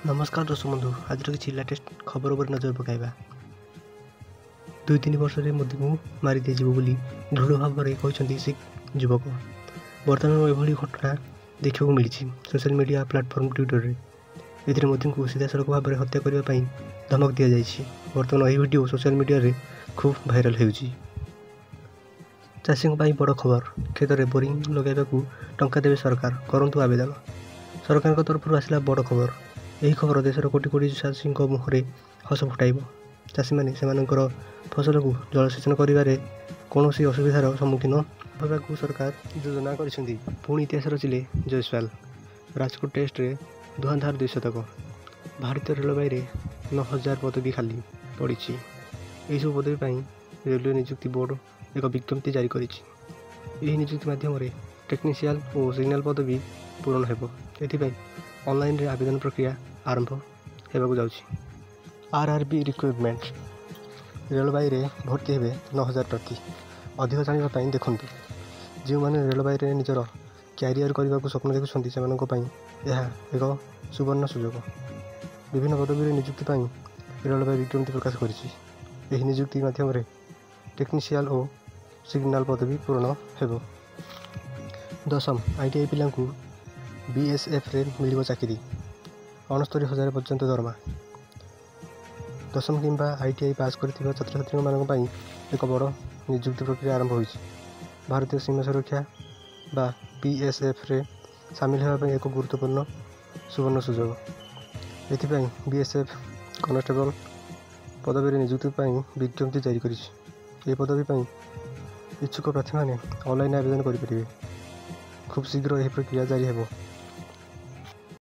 नमस्कार दर्शक बंधु आज किसी लेटेस्ट खबर पर नजर पकाइबा। 2-3 वर्ष मोदी को मारी दिज्व बोली दृढ़ भाव में कहते सिख युवक। बर्तमान एभली घटना देखा मिली सोशल मीडिया प्लेटफॉर्म ट्विटर में मोदी को सीधा सड़क भाव में हत्या करने धमक दि जाएगी। बर्तमान यह वीडियो सोशल मीडिया रे खूब भाइराल होउची। चाषी बड़ खबर, खेत में बोरिंग लगाइबा टंका देवे सरकार, करंतु आवेदन। सरकार तरफ आसला बड़ खबर। यही खबर देशर कोटी कोटी चाषी मुहरे हस फुटाइब। चाषी मैंने फसल को जलसेचन कर कौन असुविधार सम्मुखीन होगा सरकार योजना कर। पुणी इतिहास रचिले जयसवाल। राजकोट टेस्ट रे धुआंधार 2 शतक। भारतीय रेलवे रे 9000 पदवी खाली पड़ी। यही सब पदवी रेलवे नियुक्ति बोर्ड एक विज्ञप्ति जारी कर नियुक्ति माध्यम टेक्निशियल और सिग्नल पदवी पूरण हो। ऑनलाइन रे आवेदन प्रक्रिया आरंभ होगा जाउछि। आरआरबी रिक्रुटमेंट रेलवे रे भर्ती हेबे 9000 प्रार्थी। अधिक जानापी देखूँ जो मैंने रेलवे रे निजर क्यारियर करने को स्वप्न देखुं से एक सुवर्ण सुजोग। विभिन्न पदवी नियुक्ति रेलवे विज्ञप्ति प्रकाश कर नियुक्ति माध्यम टेक्निशियल और सिग्नल पदवी पूरण हो। 10म ITI पिला BSF रे मिल चाकरी 69,000 पर्यंत दरमा। 10म किंबा ITI पास कर छात्र छात्री मानी एक बड़ नियुक्ति प्रक्रिया आरंभ हो। भारतीय सीमा सुरक्षा बा BSF रे सामिल होगा एक गुरुत्वपूर्ण सुवर्ण सुजोग। एथिपाई BSF कनेस्टेबल पदवी नियुक्ति विज्ञप्ति जारी कर पदवी इच्छुक प्रार्थी मैंने ऑनलाइन आवेदन करेंगे। खूब शीघ्र यह प्रक्रिया जारी हो।